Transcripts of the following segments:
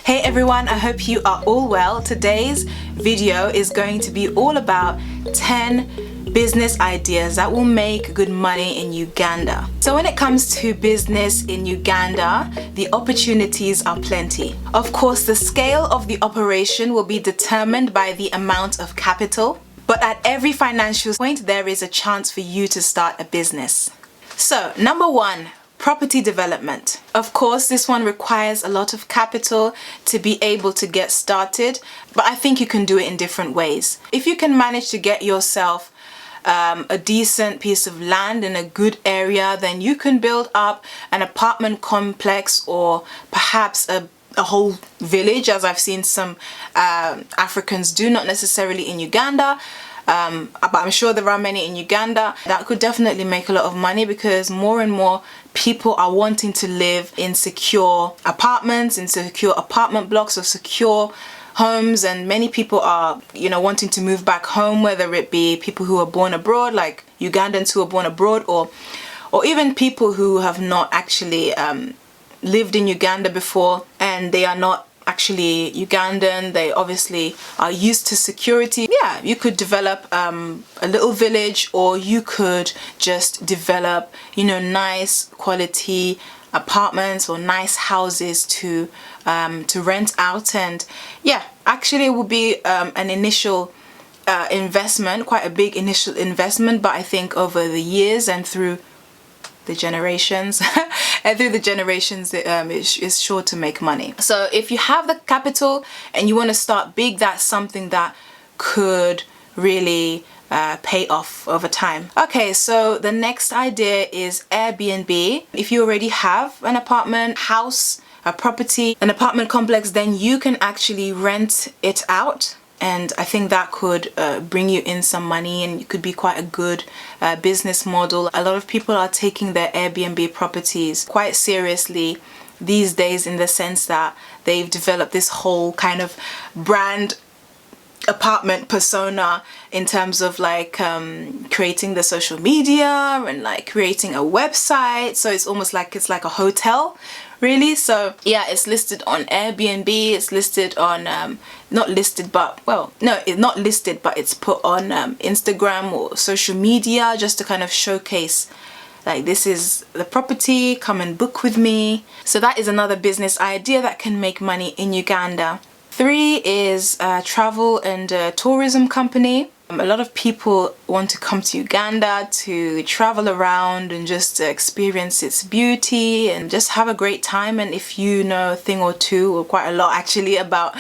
Hey everyone, I hope you are all well. Today's video is going to be all about 10 business ideas that will make good money in Uganda. So when it comes to business in Uganda, the opportunities are plenty. Of course, the scale of the operation will be determined by the amount of capital, but at every financial point, there is a chance for you to start a business. So, number one, property development. Of course, this one requires a lot of capital to be able to get started, but I think you can do it in different ways. If you can manage to get yourself a decent piece of land in a good area, then you can build up an apartment complex or perhaps a whole village, as I've seen some Africans do, not necessarily in Uganda. But I'm sure there are many in Uganda. That could definitely make a lot of money because more and more people are wanting to live in secure apartments, in secure apartment blocks or secure homes, and many people are, wanting to move back home, whether it be people who are born abroad, like Ugandans who are born abroad, or even people who have not actually lived in Uganda before and they are not actually Ugandan. They obviously are used to security. Yeah, you could develop a little village, or you could just develop, nice quality apartments or nice houses to rent out. And yeah, actually it would be an initial investment, quite a big initial investment, but I think over the years and through the generations it's sure to make money. So if you have the capital and you want to start big, that's something that could really pay off over time. Okay, so the next idea is Airbnb. If you already have an apartment, house, a property, an apartment complex, then you can actually rent it out. And I think that could bring you in some money, and it could be quite a good business model. A lot of people are taking their Airbnb properties quite seriously these days, in the sense that they've developed this whole kind of brand apartment persona in terms of like creating the social media and like creating a website. So it's almost like it's like a hotel, really. So yeah, it's listed on Airbnb, it's listed on not listed but it's put on Instagram or social media, just to kind of showcase like, this is the property, come and book with me. So that is another business idea that can make money in Uganda. 3 is travel and tourism company. A lot of people want to come to Uganda to travel around and just experience its beauty and just have a great time. And if you know a thing or two, or quite a lot actually, about,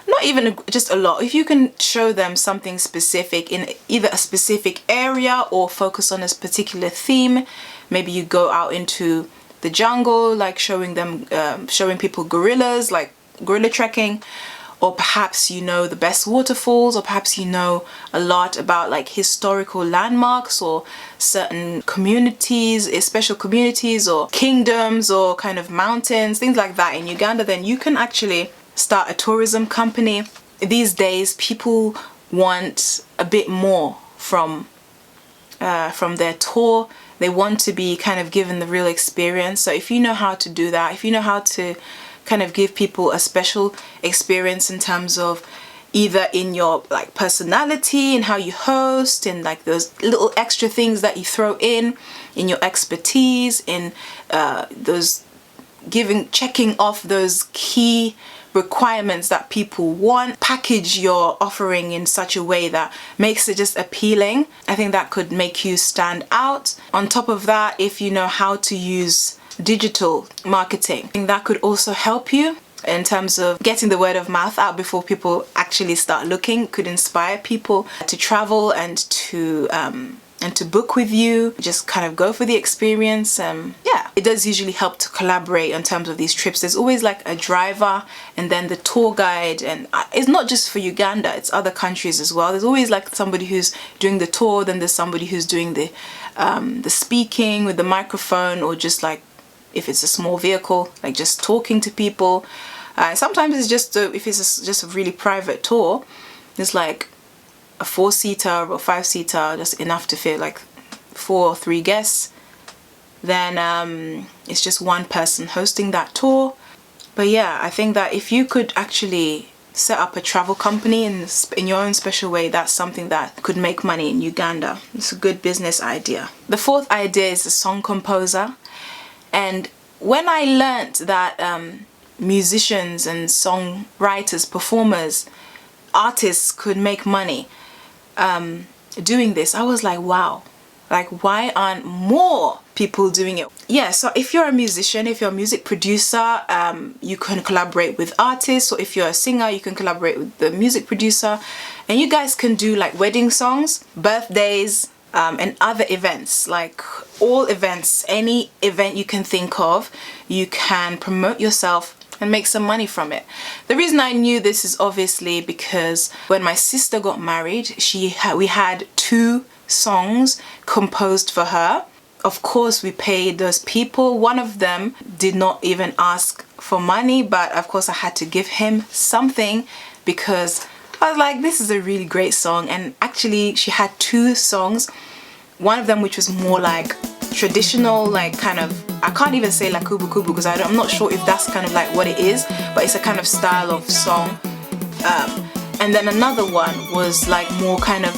not even just a lot, if you can show them something specific in either a specific area or focus on a particular theme, maybe you go out into the jungle, like showing people gorillas, like gorilla trekking, or perhaps the best waterfalls, or perhaps a lot about like historical landmarks or certain communities, special communities or kingdoms or kind of mountains, things like that in Uganda, then you can actually start a tourism company. These days people want a bit more from their tour. They want to be kind of given the real experience. So if you know how to do that, if you know how to kind of give people a special experience in terms of either in your like personality and how you host, and like those little extra things that you throw in your expertise, in those checking off those key requirements that people want, package your offering in such a way that makes it just appealing, I think that could make you stand out. On top of that, if you know how to use digital marketing, I think that could also help you in terms of getting the word of mouth out before people actually start looking. Could inspire people to travel and to book with you, just kind of go for the experience. Yeah, it does usually help to collaborate in terms of these trips. There's always like a driver and then the tour guide, and it's not just for Uganda, it's other countries as well. There's always like somebody who's doing the tour, then there's somebody who's doing the speaking with the microphone, or just like, if it's a small vehicle, like just talking to people. Sometimes it's just if it's just a really private tour, it's like a 4-seater or 5-seater, just enough to fit like 4 or 3 guests. Then it's just one person hosting that tour. But yeah, I think that if you could actually set up a travel company in your own special way, that's something that could make money in Uganda. It's a good business idea. The fourth idea is a song composer. And when I learnt that musicians and songwriters, performers, artists could make money doing this, I was like, wow, like why aren't more people doing it? Yeah, so if you're a musician, if you're a music producer, you can collaborate with artists, or if you're a singer, you can collaborate with the music producer, and you guys can do like wedding songs, birthdays, and other events, like all events, any event you can think of, you can promote yourself and make some money from it. The reason I knew this is obviously because when my sister got married, we had 2 songs composed for her. Of course, we paid those people. One of them did not even ask for money, but of course I had to give him something because I was like, this is a really great song. And actually she had 2 songs. One of them which was more like traditional, like kind of, I can't even say like kubu kubu because I'm not sure if that's kind of like what it is, but it's a kind of style of song. And then another one was like more kind of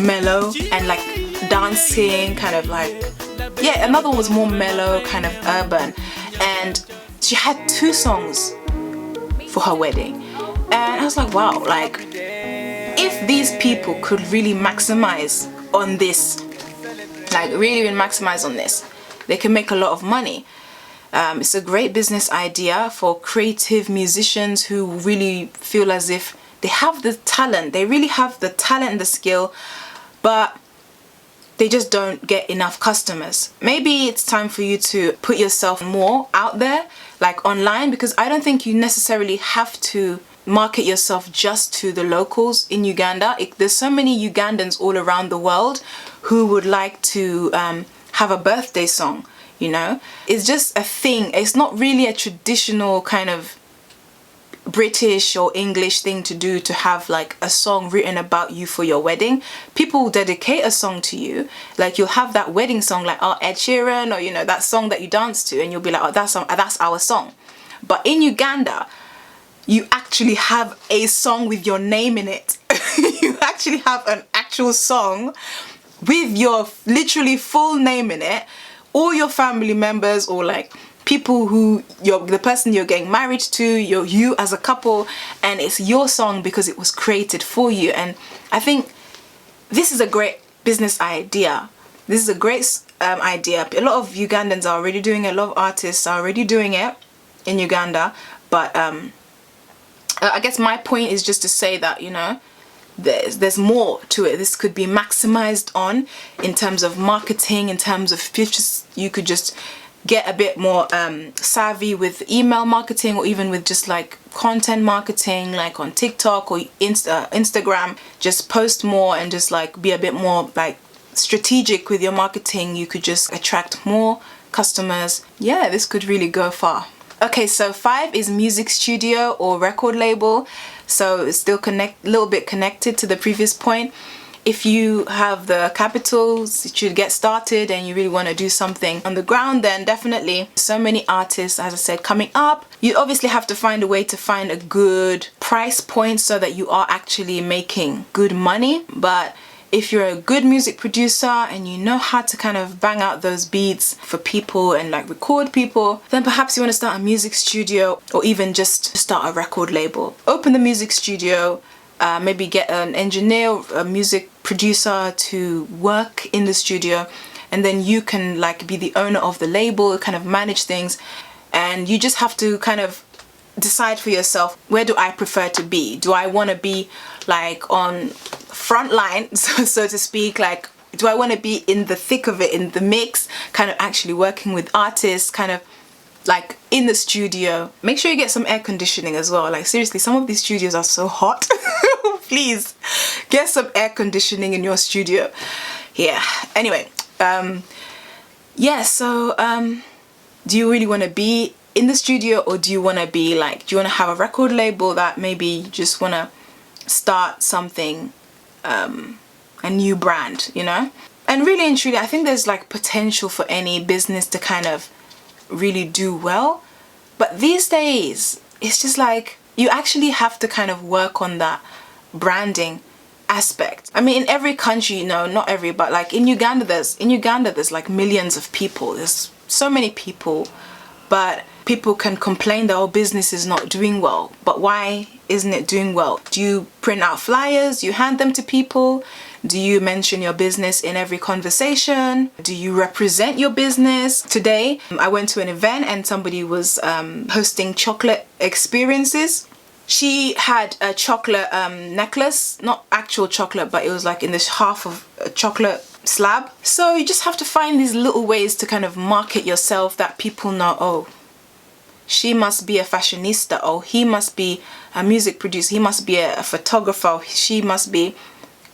mellow and like dancing, kind of like, yeah, another one was more mellow, kind of urban. And she had 2 songs for her wedding. And I was like, wow, like if these people could really maximize on this, like really maximize on this, they can make a lot of money. It's a great business idea for creative musicians who really feel as if they have the talent. They really have the talent and the skill, but they just don't get enough customers. Maybe it's time for you to put yourself more out there, like online, because I don't think you necessarily have to market yourself just to the locals in Uganda. There's so many Ugandans all around the world who would like to have a birthday song, you know? It's just a thing. It's not really a traditional kind of British or English thing to do, to have like a song written about you for your wedding. People will dedicate a song to you, like you'll have that wedding song like, oh, Ed Sheeran, or you know, that song that you dance to, and you'll be like, oh, that's our song. But in Uganda, you actually have a song with your name in it. You actually have an actual song with your literally full name in it. All your family members, or like people who the person you're getting married to, you as a couple, and it's your song because it was created for you. And I think this is a great business idea. This is a great idea. A lot of Ugandans are already doing it. A lot of artists are already doing it in Uganda. But I guess my point is just to say that, you know, there's more to it. This could be maximized on in terms of marketing, in terms of pictures. You could just get a bit more savvy with email marketing, or even with just like content marketing, like on TikTok or Instagram. Just post more and just like be a bit more like strategic with your marketing. You could just attract more customers. Yeah, this could really go far. Okay, so 5 is music studio or record label. So it's still a little bit connected to the previous point. If you have the capitals to get started and you really want to do something on the ground, then definitely so many artists, as I said, coming up. You obviously have to find a way to find a good price point so that you are actually making good money. But if you're a good music producer and you know how to kind of bang out those beats for people and like record people, then perhaps you want to start a music studio, or even just start a record label. Open the music studio, maybe get an engineer, a music producer to work in the studio, and then you can like be the owner of the label, kind of manage things. And you just have to kind of decide for yourself, where do I prefer to be? Do I want to be like on front line, so to speak? Like, do I want to be in the thick of it, in the mix, kind of actually working with artists, kind of like in the studio? Make sure you get some air conditioning as well. Like seriously, some of these studios are so hot. Please get some air conditioning in your studio. Yeah, anyway, yeah, so do you really want to be in the studio, or do you want to be like, do you want to have a record label that maybe you just want to start something, a new brand, you know? And really and truly, I think there's like potential for any business to kind of really do well. But these days, it's just like you actually have to kind of work on that branding aspect. I mean, in every country, you know, not every, but like in Uganda there's like millions of people. There's so many people, but people can complain that our business is not doing well. But why isn't it doing well? Do you print out flyers? Do you hand them to people? Do you mention your business in every conversation? Do you represent your business? Today, I went to an event and somebody was hosting chocolate experiences. She had a chocolate necklace, not actual chocolate, but it was like in this half of a chocolate slab. So you just have to find these little ways to kind of market yourself that people know, oh, she must be a fashionista, or he must be a music producer, he must be a photographer, she must be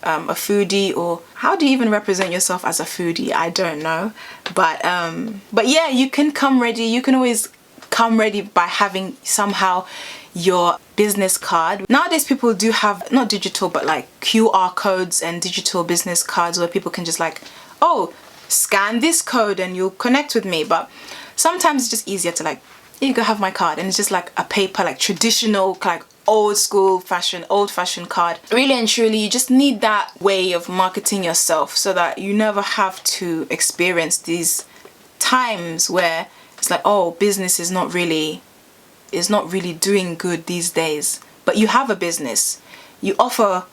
a foodie. Or how do you even represent yourself as a foodie? I don't know. But yeah, you can come ready. You can always come ready by having somehow your business card. Nowadays people do have not digital but like QR codes and digital business cards where people can just like, oh, scan this code and you'll connect with me. But sometimes it's just easier to like, here you go, have my card, and it's just like a paper, like traditional, like old fashioned card. Really and truly, you just need that way of marketing yourself so that you never have to experience these times where it's like, oh, business is not really doing good these days. But you have a business, you offer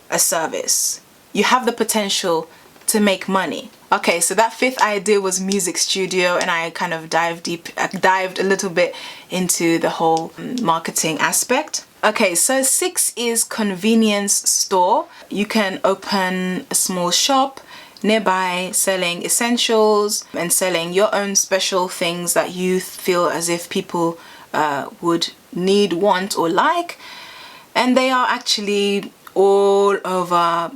a service, you have the potential to make money. Okay, so that fifth idea was music studio, and I kind of dived a little bit into the whole marketing aspect. Okay, so 6 is convenience store. You can open a small shop nearby selling essentials and selling your own special things that you feel as if people would need, want, or like. And they are actually all over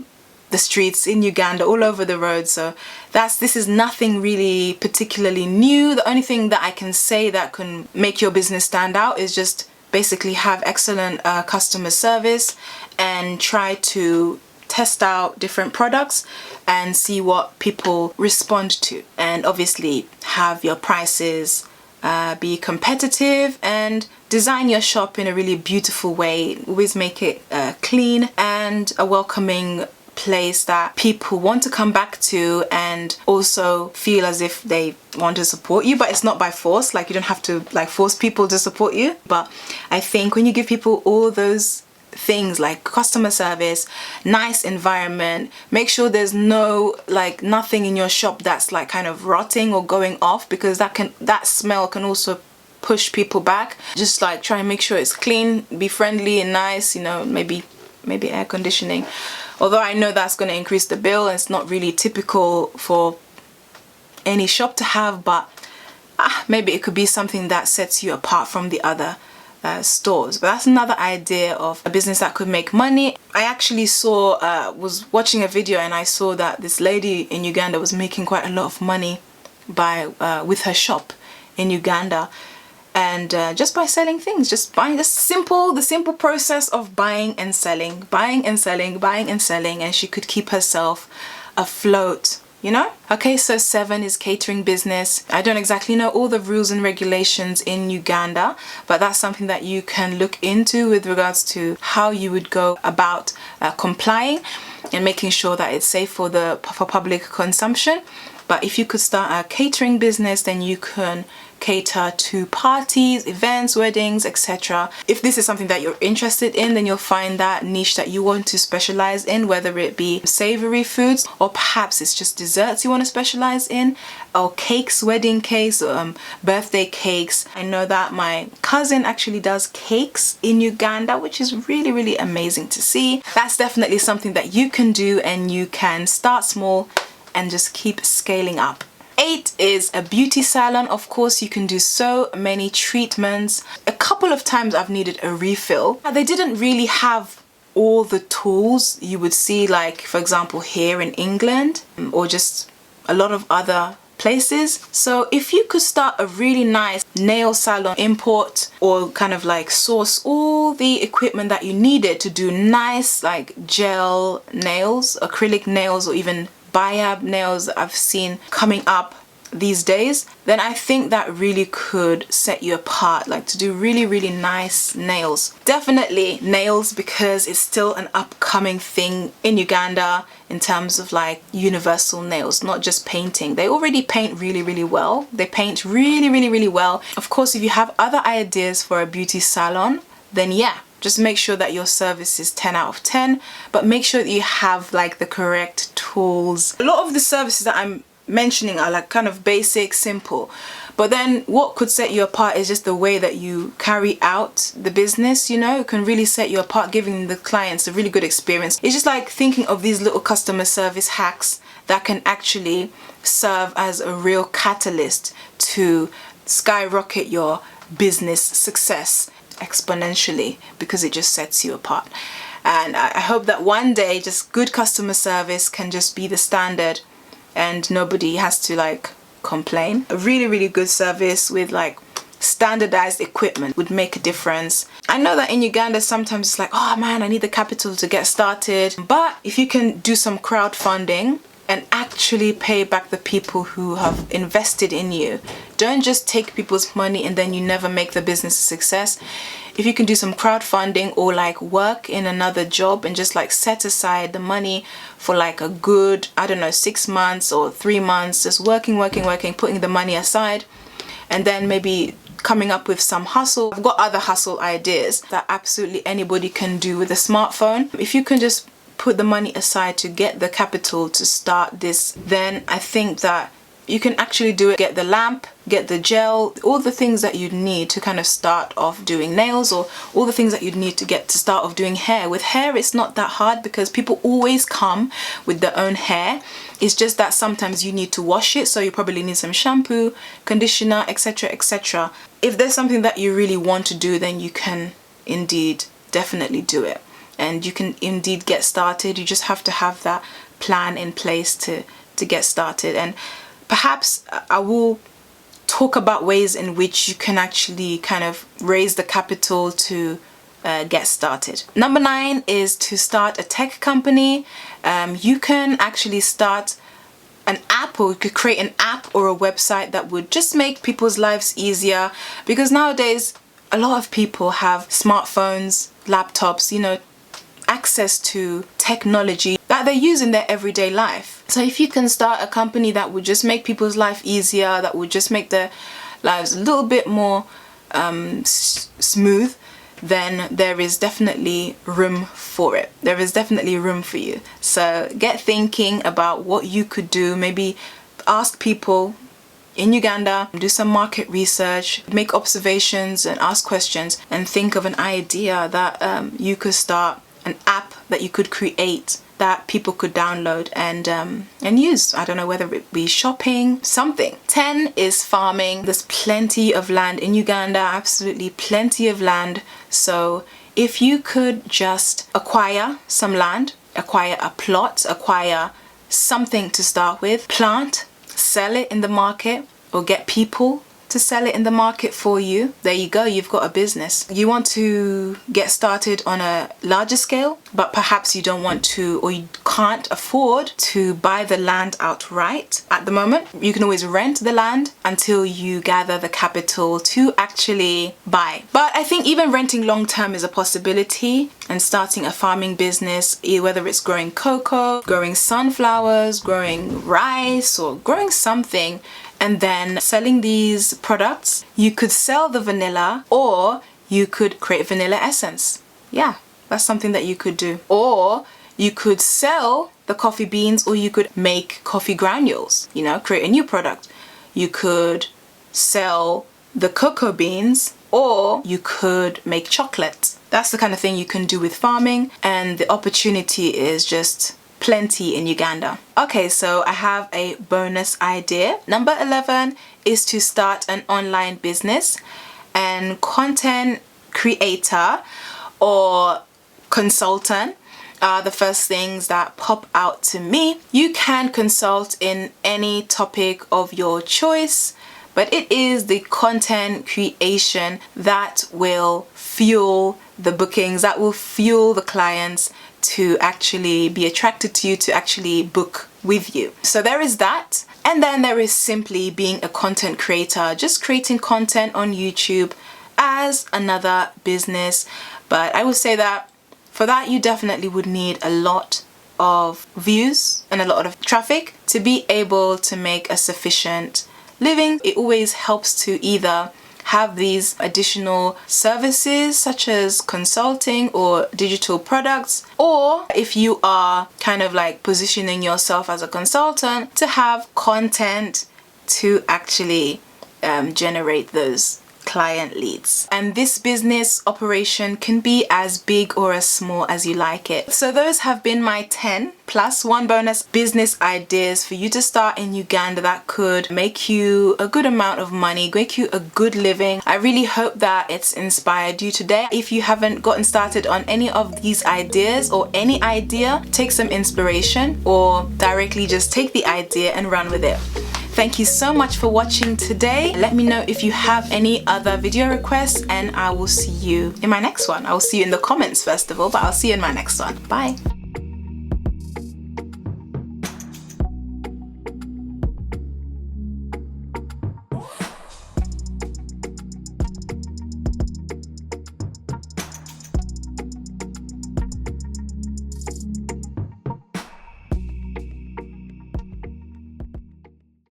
the streets in Uganda, all over the road. So this is nothing really particularly new. The only thing that I can say that can make your business stand out is just basically have excellent customer service and try to test out different products and see what people respond to. And obviously have your prices be competitive and design your shop in a really beautiful way. Always make it clean and a welcoming place that people want to come back to and also feel as if they want to support you. But it's not by force, like you don't have to like force people to support you. But I think when you give people all those things like customer service, nice environment, make sure there's nothing in your shop that's like kind of rotting or going off, because that smell can also push people back. Just like try and make sure it's clean, be friendly and nice, you know, maybe air conditioning. Although I know that's going to increase the bill and it's not really typical for any shop to have, but maybe it could be something that sets you apart from the other stores. But that's another idea of a business that could make money. I actually was watching a video and I saw that this lady in Uganda was making quite a lot of money with her shop in Uganda. And just by selling things, just buying the simple process of buying and selling, and she could keep herself afloat, you know? Okay, so 7 is catering business. I don't exactly know all the rules and regulations in Uganda, but that's something that you can look into with regards to how you would go about complying and making sure that it's safe for public consumption. But if you could start a catering business, then you can cater to parties, events, weddings, etc. If this is something that you're interested in, then you'll find that niche that you want to specialize in, whether it be savory foods or perhaps it's just desserts you want to specialize in, or cakes, wedding cakes, birthday cakes. I know that my cousin actually does cakes in Uganda, which is really, really amazing to see. That's definitely something that you can do, and you can start small and just keep scaling up. 8 is a beauty salon. Of course, you can do so many treatments. A couple of times I've needed a refill. They didn't really have all the tools you would see, like for example here in England or just a lot of other places. So if you could start a really nice nail salon, import or kind of like source all the equipment that you needed to do nice like gel nails, acrylic nails, or even biab nails that I've seen coming up these days, then I think that really could set you apart, like to do really, really nice nails. Definitely nails, because it's still an upcoming thing in Uganda in terms of like universal nails, not just painting. They already paint really, really well. They paint really, really, really well. Of course, if you have other ideas for a beauty salon, then yeah, just make sure that your service is 10 out of 10, but make sure that you have like the correct tools. A lot of the services that I'm mentioning are like kind of basic, simple, but then what could set you apart is just the way that you carry out the business. You know, it can really set you apart, giving the clients a really good experience. It's just like thinking of these little customer service hacks that can actually serve as a real catalyst to skyrocket your business success exponentially, because it just sets you apart. And I hope that one day just good customer service can just be the standard and nobody has to like complain. A really, really good service with like standardized equipment would make a difference. I know that in Uganda sometimes it's like, oh man, I need the capital to get started. But if you can do some crowdfunding and actually pay back the people who have invested in you, don't just take people's money and then you never make the business a success. If you can do some crowdfunding or like work in another job and just like set aside the money for like a good, I don't know, 6 months or 3 months, just working, putting the money aside, and then maybe coming up with some hustle. I've got other hustle ideas that absolutely anybody can do with a smartphone. If you can just put the money aside to get the capital to start this, then I think that you can actually do it. Get the lamp, get the gel, all the things that you'd need to kind of start off doing nails, or all the things that you'd need to get to start off doing hair. With hair, it's not that hard because people always come with their own hair. It's just that sometimes you need to wash it, so you probably need some shampoo, conditioner, etc, etc. If there's something that you really want to do, then you can indeed definitely do it. And you can indeed get started. You just have to have that plan in place to get started. And perhaps I will talk about ways in which you can actually kind of raise the capital to get started. Number 9 is to start a tech company. You can actually start an app, or you could create an app or a website that would just make people's lives easier, because nowadays a lot of people have smartphones, laptops, you know, access to technology that they use in their everyday life. So if you can start a company that would just make people's life easier, that would just make their lives a little bit more smooth, then there is definitely room for it. There is definitely room for you. So get thinking about what you could do. Maybe ask people in Uganda, do some market research, make observations and ask questions, and think of an idea that you could start, an app that you could create that people could download and use. I don't know, whether it be shopping, something. 10 is farming. There's plenty of land in Uganda, absolutely plenty of land. So if you could just acquire some land, acquire a plot, acquire something to start with, plant, sell it in the market, or get people to sell it in the market for you, there you go, you've got a business. You want to get started on a larger scale, but perhaps you don't want to, or you can't afford to buy the land outright at the moment. You can always rent the land until you gather the capital to actually buy. But I think even renting long term is a possibility, and starting a farming business, whether it's growing cocoa, growing sunflowers, growing rice, or growing something, and then selling these products. You could sell the vanilla, or you could create vanilla essence. Yeah, that's something that you could do. Or you could sell the coffee beans, or you could make coffee granules, you know, create a new product. You could sell the cocoa beans, or you could make chocolate. That's the kind of thing you can do with farming, and the opportunity is just plenty in Uganda. Okay, so I have a bonus idea. Number 11 is to start an online business, and content creator or consultant are the first things that pop out to me. You can consult in any topic of your choice, but it is the content creation that will fuel the bookings, that will fuel the clients to actually be attracted to you, to actually book with you. So there is that. And then there is simply being a content creator, just creating content on YouTube as another business. But I would say that for that, you definitely would need a lot of views and a lot of traffic to be able to make a sufficient living. It always helps to either have these additional services such as consulting or digital products, or if you are kind of like positioning yourself as a consultant, to have content to actually generate those client leads. And this business operation can be as big or as small as you like it. So those have been my 10 plus one bonus business ideas for you to start in Uganda that could make you a good amount of money, make you a good living. I really hope that it's inspired you today. If you haven't gotten started on any of these ideas or any idea, take some inspiration or directly just take the idea and run with it. Thank you so much for watching today. Let me know if you have any other video requests, and I will see you in my next one. I will see you in the comments first of all, but I'll see you in my next one. Bye.